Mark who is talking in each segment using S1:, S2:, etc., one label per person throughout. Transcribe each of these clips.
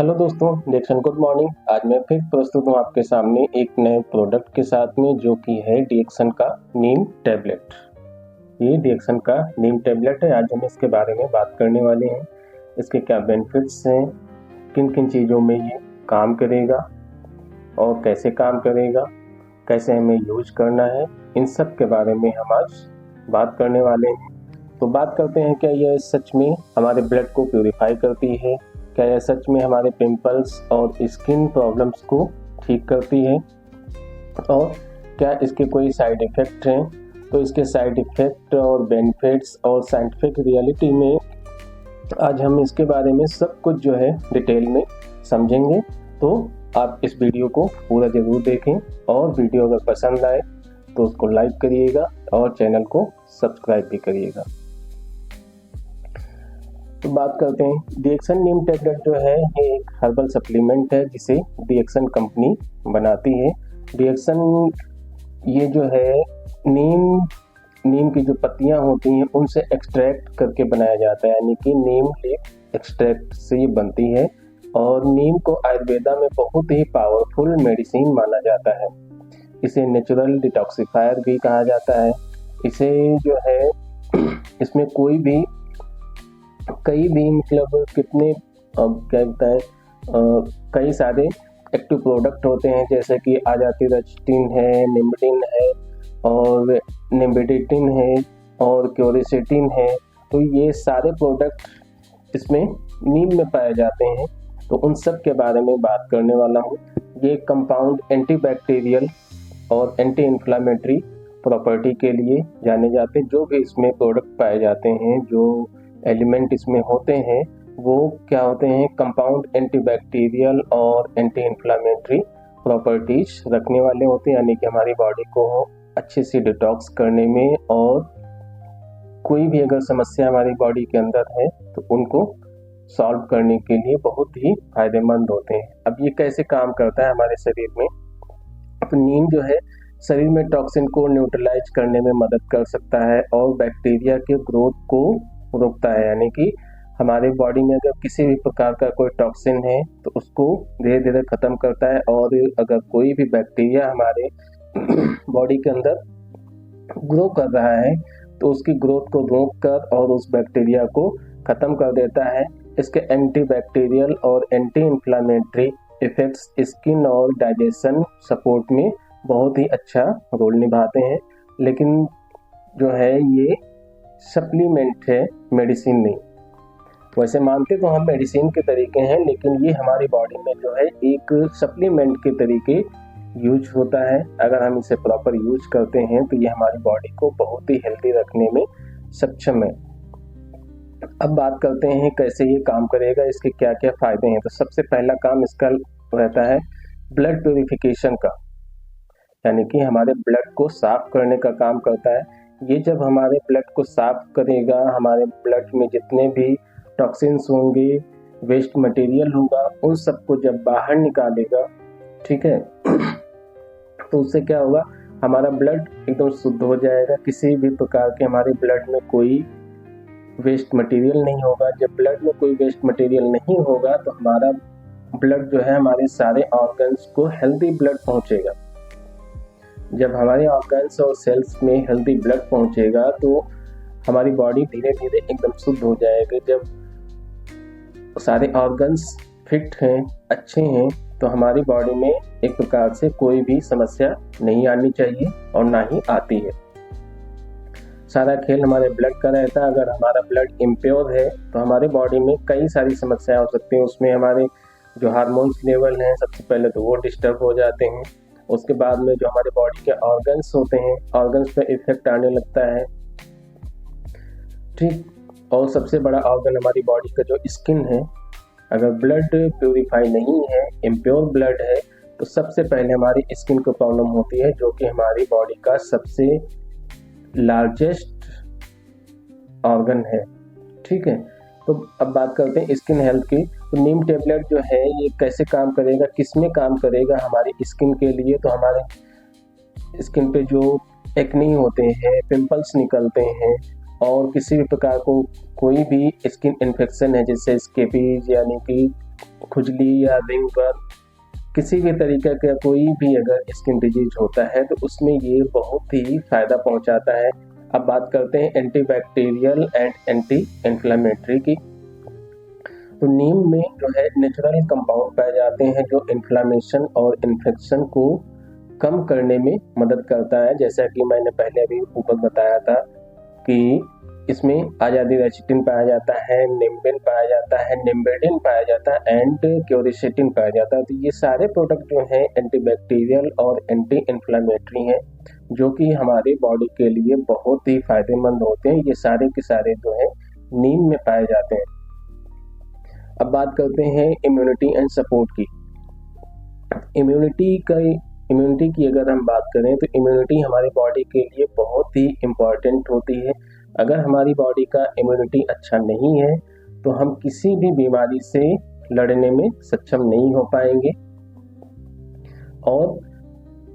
S1: Hello दोस्तों, डिएक्शन good morning. आज मैं फिर प्रस्तुत हूँ आपके सामने एक नए प्रोडक्ट के साथ में, जो कि है डिएक्शन का नीम टैबलेट। ये डिएक्शन का नीम टैबलेट है। आज हम इसके बारे में बात करने वाले हैं। इसके क्या बेनिफिट्स हैं, किन किन चीज़ों में ये काम करेगा और कैसे काम करेगा, कैसे हमें यूज करना है, इन सब के बारे में हम आज बात करने वाले हैं। तो बात करते हैं, क्या यह सच में हमारे ब्लड को प्यूरिफाई करती है? क्या यह सच में हमारे पिंपल्स और स्किन प्रॉब्लम्स को ठीक करती है? और क्या इसके कोई साइड इफ़ेक्ट हैं? तो इसके साइड इफ़ेक्ट और बेनिफिट्स और साइंटिफिक रियलिटी में आज हम इसके बारे में सब कुछ जो है डिटेल में समझेंगे। तो आप इस वीडियो को पूरा ज़रूर देखें, और वीडियो अगर पसंद आए तो उसको लाइक करिएगा और चैनल को सब्सक्राइब भी करिएगा। तो बात करते हैं, डिएक्शन नीम टैबलेट जो है ये एक हर्बल सप्लीमेंट है जिसे डिएक्शन कंपनी बनाती है। डिएक्शन ये जो है नीम की जो पत्तियां होती हैं उनसे एक्सट्रैक्ट करके बनाया जाता है, यानी कि नीम लीफ एक्सट्रैक्ट से ये बनती है। और नीम को आयुर्वेदा में बहुत ही पावरफुल मेडिसिन माना जाता है। इसे नेचुरल डिटॉक्सिफायर भी कहा जाता है। इसे जो है इसमें कई भी मतलब कितने क्या कहते हैं कई सारे एक्टिव प्रोडक्ट होते हैं, जैसे कि आजातिरस्टिन है, निम्बडिन है और निम्बिडिटिन है और क्योरिसिटिन है। तो ये सारे प्रोडक्ट इसमें नीम में पाए जाते हैं। तो उन सब के बारे में बात करने वाला हूँ। ये कंपाउंड एंटीबैक्टीरियल और एंटी इन्फ्लामेटरी प्रॉपर्टी के लिए जाने जाते हैं। जो भी इसमें प्रोडक्ट पाए जाते हैं, जो एलिमेंट इसमें होते हैं, वो क्या होते हैं, कंपाउंड एंटीबैक्टीरियल और एंटी इन्फ्लामेटरी प्रॉपर्टीज रखने वाले होते हैं, यानी कि हमारी बॉडी को अच्छे से डिटॉक्स करने में और कोई भी अगर समस्या हमारी बॉडी के अंदर है तो उनको सॉल्व करने के लिए बहुत ही फायदेमंद होते हैं। अब ये कैसे काम करता है हमारे शरीर में? अब नीम जो है शरीर में टॉक्सिन को न्यूट्रलाइज करने में मदद कर सकता है और बैक्टीरिया के ग्रोथ को रोकता है, यानी कि हमारे बॉडी में अगर किसी भी प्रकार का कोई टॉक्सिन है तो उसको धीरे धीरे ख़त्म करता है। और अगर कोई भी बैक्टीरिया हमारे बॉडी के अंदर ग्रो कर रहा है तो उसकी ग्रोथ को रोक कर और उस बैक्टीरिया को ख़त्म कर देता है। इसके एंटीबैक्टीरियल और एंटी इन्फ्लामेटरी इफेक्ट्स स्किन और डाइजेशन सपोर्ट में बहुत ही अच्छा रोल निभाते हैं। लेकिन जो है ये सप्लीमेंट है, मेडिसिन नहीं। वैसे मानते तो हम मेडिसिन के तरीके हैं, लेकिन ये हमारी बॉडी में जो है एक सप्लीमेंट के तरीके यूज होता है। अगर हम इसे प्रॉपर यूज करते हैं तो ये हमारी बॉडी को बहुत ही हेल्दी रखने में सक्षम है। अब बात करते हैं कैसे ये काम करेगा, इसके क्या क्या फ़ायदे हैं। तो सबसे पहला काम इसका रहता है ब्लड प्यूरिफिकेशन का, यानी कि हमारे ब्लड को साफ करने का काम करता है। ये जब हमारे ब्लड को साफ करेगा, हमारे ब्लड में जितने भी टॉक्सिन्स होंगे, वेस्ट मटेरियल होगा, उन सबको जब बाहर निकालेगा, ठीक है, तो उससे क्या होगा, हमारा ब्लड एकदम शुद्ध हो जाएगा। किसी भी प्रकार के हमारे ब्लड में कोई वेस्ट मटेरियल नहीं होगा। जब ब्लड में कोई वेस्ट मटेरियल नहीं होगा तो हमारा ब्लड जो है हमारे सारे ऑर्गन्स को हेल्दी ब्लड पहुंचेगा। जब हमारे ऑर्गन्स और सेल्स में हेल्दी ब्लड पहुंचेगा तो हमारी बॉडी धीरे धीरे एकदम शुद्ध हो जाएगी। जब सारे ऑर्गन्स फिट हैं, अच्छे हैं, तो हमारी बॉडी में एक प्रकार से कोई भी समस्या नहीं आनी चाहिए और ना ही आती है। सारा खेल हमारे ब्लड का रहता है। अगर हमारा ब्लड इम्प्योर है तो हमारे बॉडी में कई सारी समस्याएं हो सकती हैं। उसमें हमारे जो हार्मोन्स लेवल हैं, सबसे पहले तो वो डिस्टर्ब हो जाते हैं। उसके बाद में जो हमारे बॉडी के ऑर्गन्स होते हैं, ऑर्गन्स पे इफेक्ट आने लगता है, ठीक। और सबसे बड़ा ऑर्गन हमारी बॉडी का जो स्किन है, अगर ब्लड प्यूरिफाई नहीं है, इम्प्योर ब्लड है, तो सबसे पहले हमारी स्किन को प्रॉब्लम होती है, जो कि हमारी बॉडी का सबसे लार्जेस्ट ऑर्गन है, ठीक है। तो अब बात करते हैं स्किन हेल्थ की। तो नीम टैबलेट जो है ये कैसे काम करेगा, किस में काम करेगा हमारी स्किन के लिए? तो हमारे स्किन पे जो एक्ने होते हैं, पिंपल्स निकलते हैं और किसी भी प्रकार को कोई भी स्किन इन्फेक्शन है, जैसे स्केबीज यानी कि खुजली या रिंग बर्न, किसी भी तरीके का कोई भी अगर स्किन डिजीज होता है तो उसमें ये बहुत ही फायदा पहुंचाता है। अब बात करते हैं एंटीबैक्टीरियल एंड एंटी इन्फ्लेमेटरी की। तो नीम में जो है नेचुरल कंपाउंड पाए जाते हैं जो इन्फ्लामेशन और इन्फेक्शन को कम करने में मदद करता है। जैसा कि मैंने पहले अभी ऊपर बताया था कि इसमें आजादिरेचिटिन पाया जाता है, निम्बिन पाया जाता है, निम्बेडिन पाया जाता है एंड क्योरिसेटिन पाया जाता है। तो ये सारे प्रोडक्ट जो हैं एंटीबैक्टीरियल और एंटी इन्फ्लेमेटरी हैं जो कि हमारे बॉडी के लिए बहुत ही फायदेमंद होते हैं। ये सारे के सारे जो है नीम में पाए जाते हैं। अब बात करते हैं इम्यूनिटी एंड सपोर्ट की। इम्यूनिटी की अगर हम बात करें तो इम्यूनिटी हमारी बॉडी के लिए बहुत ही इम्पॉर्टेंट होती है। अगर हमारी बॉडी का इम्यूनिटी अच्छा नहीं है तो हम किसी भी बीमारी से लड़ने में सक्षम नहीं हो पाएंगे और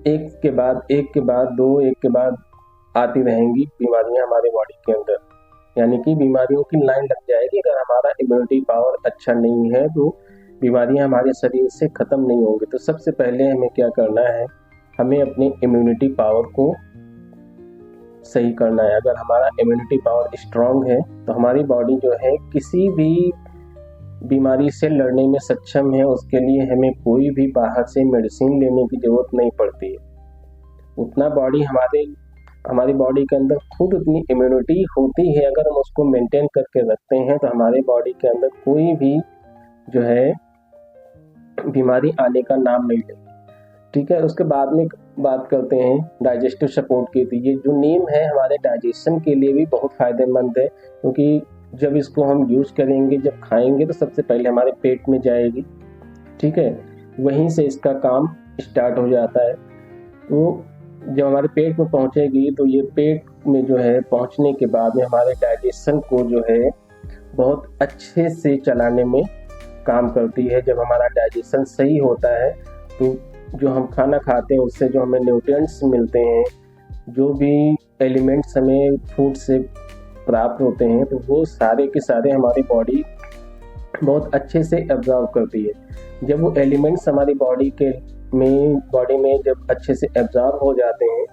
S1: एक के बाद आती रहेंगी बीमारियां हमारे बॉडी के अंदर, यानी कि बीमारियों की लाइन लग जाएगी। अगर हमारा इम्यूनिटी पावर अच्छा नहीं है तो बीमारियां हमारे शरीर से खत्म नहीं होंगी। तो सबसे पहले हमें क्या करना है, हमें अपनी इम्यूनिटी पावर को सही करना है। अगर हमारा इम्यूनिटी पावर स्ट्रांग है तो हमारी बॉडी जो है किसी भी बीमारी से लड़ने में सक्षम है। उसके लिए हमें कोई भी बाहर से मेडिसिन लेने की जरूरत नहीं पड़ती है। उतना हमारी बॉडी के अंदर खुद उतनी इम्यूनिटी होती है। अगर हम उसको मेंटेन करके रखते हैं तो हमारे बॉडी के अंदर कोई भी जो है बीमारी आने का नाम नहीं लेगी। ठीक है, उसके बाद में बात करते हैं डाइजेस्टिव सपोर्ट की। तो ये जो नीम है हमारे डाइजेशन के लिए भी बहुत फायदेमंद है, क्योंकि जब इसको हम यूज करेंगे, जब खाएंगे तो सबसे पहले हमारे पेट में जाएगी। ठीक है, वहीं से इसका काम स्टार्ट हो जाता है। तो जब हमारे पेट में पहुंचेगी तो ये पेट में जो है पहुंचने के बाद में हमारे डाइजेशन को जो है बहुत अच्छे से चलाने में काम करती है। जब हमारा डाइजेशन सही होता है तो जो हम खाना खाते हैं उससे जो हमें न्यूट्रिएंट्स मिलते हैं, जो भी एलिमेंट्स हमें फूड से प्राप्त होते हैं, तो वो सारे के सारे हमारी बॉडी बहुत अच्छे से एब्जॉर्ब करती है। जब वो एलिमेंट्स हमारी बॉडी में जब अच्छे से एब्जॉर्ब हो जाते हैं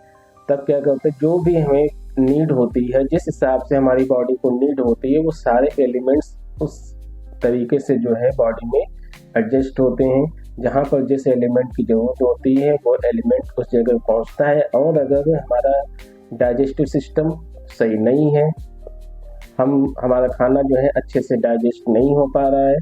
S1: तब क्या करते हैं, जो भी हमें नीड होती है, जिस हिसाब से हमारी बॉडी को नीड होती है, वो सारे एलिमेंट्स उस तरीके से जो है बॉडी में एडजस्ट होते हैं। जहाँ पर जिस एलिमेंट की जरूरत होती है वो एलिमेंट उस जगह पहुँचता है। और अगर हमारा डाइजेस्टिव सिस्टम सही नहीं है, हमारा खाना जो है अच्छे से डाइजेस्ट नहीं हो पा रहा है,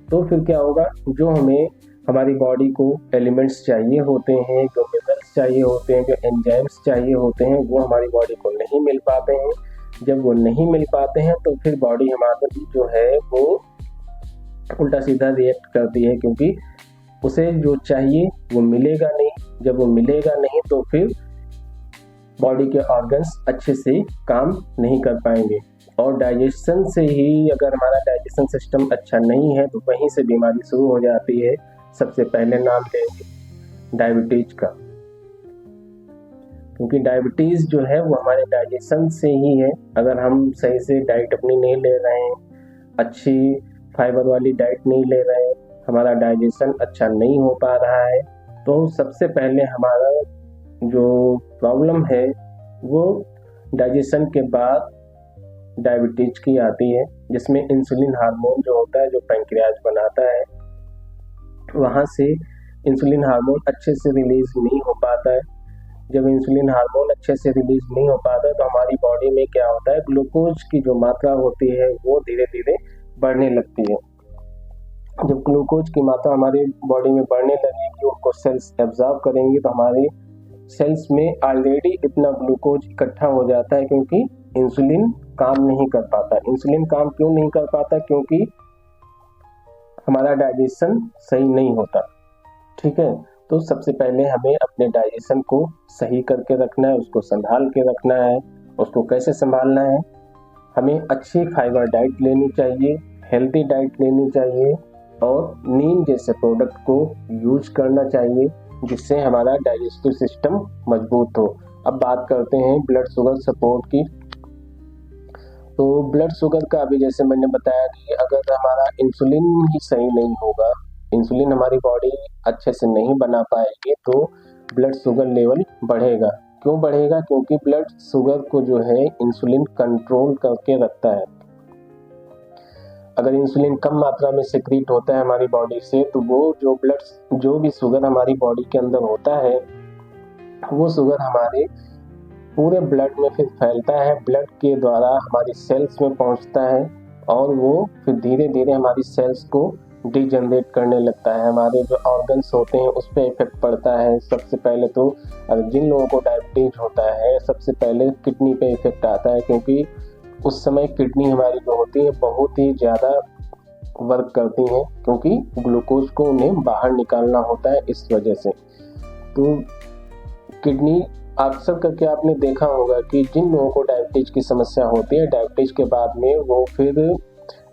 S1: तो फिर क्या होगा, जो हमें हमारी बॉडी को एलिमेंट्स चाहिए होते हैं, जो मिनरल्स चाहिए होते हैं, जो एंजाइम्स चाहिए होते हैं, वो हमारी बॉडी को नहीं मिल पाते हैं। जब वो नहीं मिल पाते हैं तो फिर बॉडी हमारी जो है वो उल्टा सीधा रिएक्ट करती है, क्योंकि उसे जो चाहिए वो मिलेगा नहीं। जब वो मिलेगा नहीं तो फिर बॉडी के ऑर्गन्स अच्छे से काम नहीं कर पाएंगे। और डाइजेशन से ही, अगर हमारा डाइजेशन सिस्टम अच्छा नहीं है तो वहीं से बीमारी शुरू हो जाती है। सबसे पहले नाम लेंगे डायबिटीज का, क्योंकि डायबिटीज जो है वो हमारे डाइजेशन से ही है। अगर हम सही से डाइट अपनी नहीं ले रहे हैं, अच्छी फाइबर वाली डाइट नहीं ले रहे हैं, हमारा डाइजेशन अच्छा नहीं हो पा रहा है, तो सबसे पहले हमारा जो प्रॉब्लम है वो डाइजेशन के बाद डायबिटीज की आती है, जिसमें इंसुलिन हार्मोन जो होता है, जो पैंक्रियाज बनाता है, वहाँ से इंसुलिन हार्मोन अच्छे से रिलीज नहीं हो पाता है। जब इंसुलिन हार्मोन अच्छे से रिलीज नहीं हो पाता है तो हमारी बॉडी में क्या होता है, ग्लूकोज की जो मात्रा होती है वो धीरे धीरे बढ़ने लगती है। जब ग्लूकोज की मात्रा हमारी बॉडी में बढ़ने लगेगी, उनको सेल्स एब्जॉर्ब करेंगी, तो हमारे सेल्स में ऑलरेडी इतना ग्लूकोज इकट्ठा हो जाता है, क्योंकि इंसुलिन काम नहीं कर पाता। इंसुलिन काम क्यों नहीं कर पाता? क्योंकि हमारा डाइजेशन सही नहीं होता। ठीक है, तो सबसे पहले हमें अपने डाइजेशन को सही करके रखना है, उसको संभाल के रखना है। उसको कैसे संभालना है? हमें अच्छी फाइबर डाइट लेनी चाहिए, हेल्दी डाइट लेनी चाहिए और नीम जैसे प्रोडक्ट को यूज करना चाहिए, जिससे हमारा डाइजेस्टिव सिस्टम मजबूत हो। अब बात करते हैं ब्लड शुगर सपोर्ट की। तो ब्लड शुगर का अभी जैसे मैंने बताया कि अगर हमारा इंसुलिन ही सही नहीं होगा इंसुलिन हमारी बॉडी अच्छे से नहीं बना पाएगी तो ब्लड शुगर लेवल बढ़ेगा। क्यों बढ़ेगा? क्योंकि ब्लड शुगर को जो है इंसुलिन कंट्रोल करके रखता है। अगर इंसुलिन कम मात्रा में सिक्रीट होता है हमारी बॉडी से तो वो जो भी शुगर हमारी बॉडी के अंदर होता है वो शुगर हमारे पूरे ब्लड में फिर फैलता है, ब्लड के द्वारा हमारी सेल्स में पहुंचता है और वो फिर धीरे धीरे हमारी सेल्स को डिजनरेट करने लगता है। हमारे जो ऑर्गन्स होते हैं उस पर इफेक्ट पड़ता है। सबसे पहले तो अगर जिन लोगों को डायबिटीज होता है सबसे पहले किडनी पे इफेक्ट आता है, क्योंकि उस समय किडनी हमारी जो होती है बहुत ही ज़्यादा वर्क करती हैं, क्योंकि ग्लूकोज को उन्हें बाहर निकालना होता है इस वजह से। तो किडनी अक्सर करके आपने देखा होगा कि जिन लोगों को डायबिटीज की समस्या होती है डायबिटीज के बाद में वो फिर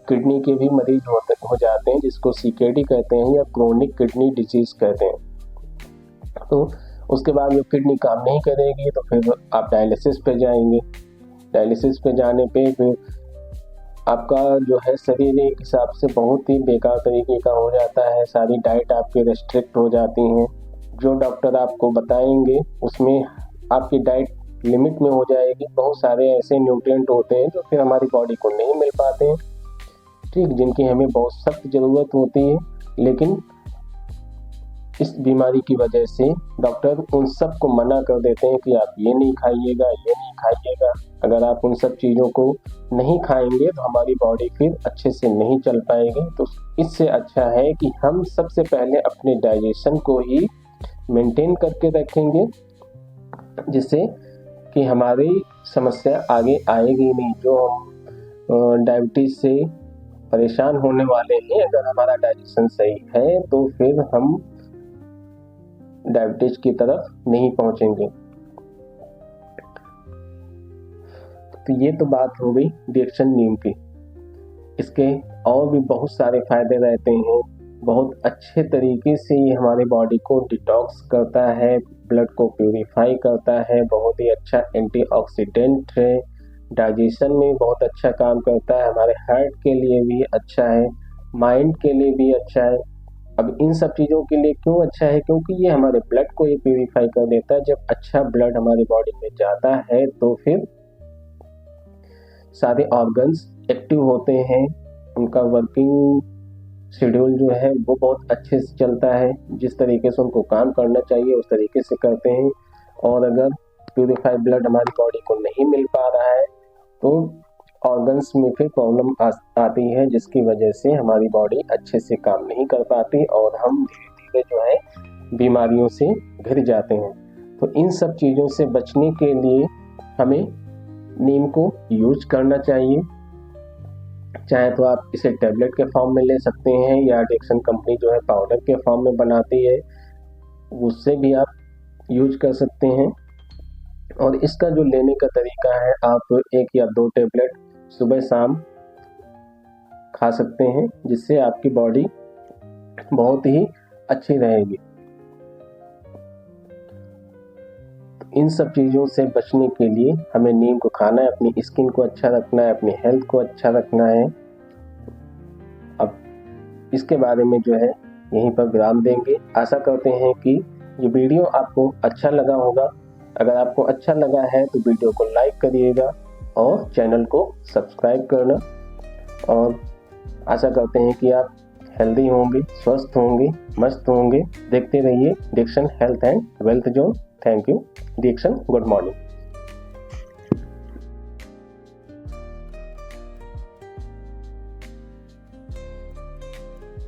S1: किडनी के भी मरीज हो जाते हैं, जिसको CKD कहते हैं या क्रोनिक किडनी डिजीज कहते हैं। तो उसके बाद जब किडनी काम नहीं करेगी तो फिर आप डायलिसिस पे जाएंगे। डायलिसिस पे जाने पे फिर आपका जो है शरीर एक हिसाब से बहुत ही बेकार तरीके का हो जाता है। सारी डाइट आपकी रेस्ट्रिक्ट हो जाती हैं। जो डॉक्टर आपको बताएंगे उसमें आपकी डाइट लिमिट में हो जाएगी। बहुत सारे ऐसे न्यूट्रिएंट होते हैं जो फिर हमारी बॉडी को नहीं मिल पाते हैं, ठीक, जिनकी हमें बहुत सख्त ज़रूरत होती है। लेकिन इस बीमारी की वजह से डॉक्टर उन सब को मना कर देते हैं कि आप ये नहीं खाइएगा, ये नहीं खाइएगा। अगर आप उन सब चीज़ों को नहीं खाएंगे तो हमारी बॉडी फिर अच्छे से नहीं चल पाएगी। तो इससे अच्छा है कि हम सबसे पहले अपने डाइजेशन को ही मेंटेन करके रखेंगे, जिससे कि हमारी समस्या आगे आएगी नहीं। जो हम डायबिटीज से परेशान होने वाले हैं, अगर हमारा डाइजेशन सही है तो फिर हम डायबिटीज की तरफ नहीं पहुंचेंगे। तो ये तो बात हो गई डिएक्शन नीम की। इसके और भी बहुत सारे फायदे रहते हैं। बहुत अच्छे तरीके से ये हमारे बॉडी को डिटॉक्स करता है, ब्लड को प्यूरिफाई करता है, बहुत ही अच्छा एंटीऑक्सीडेंट है, डाइजेशन में बहुत अच्छा काम करता है, हमारे हार्ट के लिए भी अच्छा है, माइंड के लिए भी अच्छा है। अब इन सब चीज़ों के लिए क्यों अच्छा है? क्योंकि ये हमारे ब्लड को ये प्यूरिफाई कर देता है। जब अच्छा ब्लड हमारी बॉडी में जाता है तो फिर सारे ऑर्गन्स एक्टिव होते हैं, उनका वर्किंग शेड्यूल जो है वो बहुत अच्छे से चलता है। जिस तरीके से उनको काम करना चाहिए उस तरीके से करते हैं। और अगर प्यूरिफाइड ब्लड हमारी बॉडी को नहीं मिल पा रहा है तो ऑर्गन्स में फिर प्रॉब्लम आती है, जिसकी वजह से हमारी बॉडी अच्छे से काम नहीं कर पाती और हम धीरे धीरे जो है बीमारियों से घिर जाते हैं। तो इन सब चीज़ों से बचने के लिए हमें नीम को यूज करना चाहिए। चाहे तो आप इसे टैबलेट के फॉर्म में ले सकते हैं या डिएक्शन कंपनी जो है पाउडर के फॉर्म में बनाती है, उससे भी आप यूज कर सकते हैं। और इसका जो लेने का तरीका है, आप 1 या 2 टैबलेट सुबह शाम खा सकते हैं, जिससे आपकी बॉडी बहुत ही अच्छी रहेगी। इन सब चीज़ों से बचने के लिए हमें नीम को खाना है, अपनी स्किन को अच्छा रखना है, अपनी हेल्थ को अच्छा रखना है। अब इसके बारे में जो है यहीं पर विराम देंगे। आशा करते हैं कि ये वीडियो आपको अच्छा लगा होगा। अगर आपको अच्छा लगा है तो वीडियो को लाइक करिएगा और चैनल को सब्सक्राइब करना। और आशा करते हैं कि आप हेल्दी होंगे, स्वस्थ होंगे, मस्त होंगे। देखते रहिए डिएक्शन health and wealth zone. Thank you. डिएक्शन, गुड मॉर्निंग।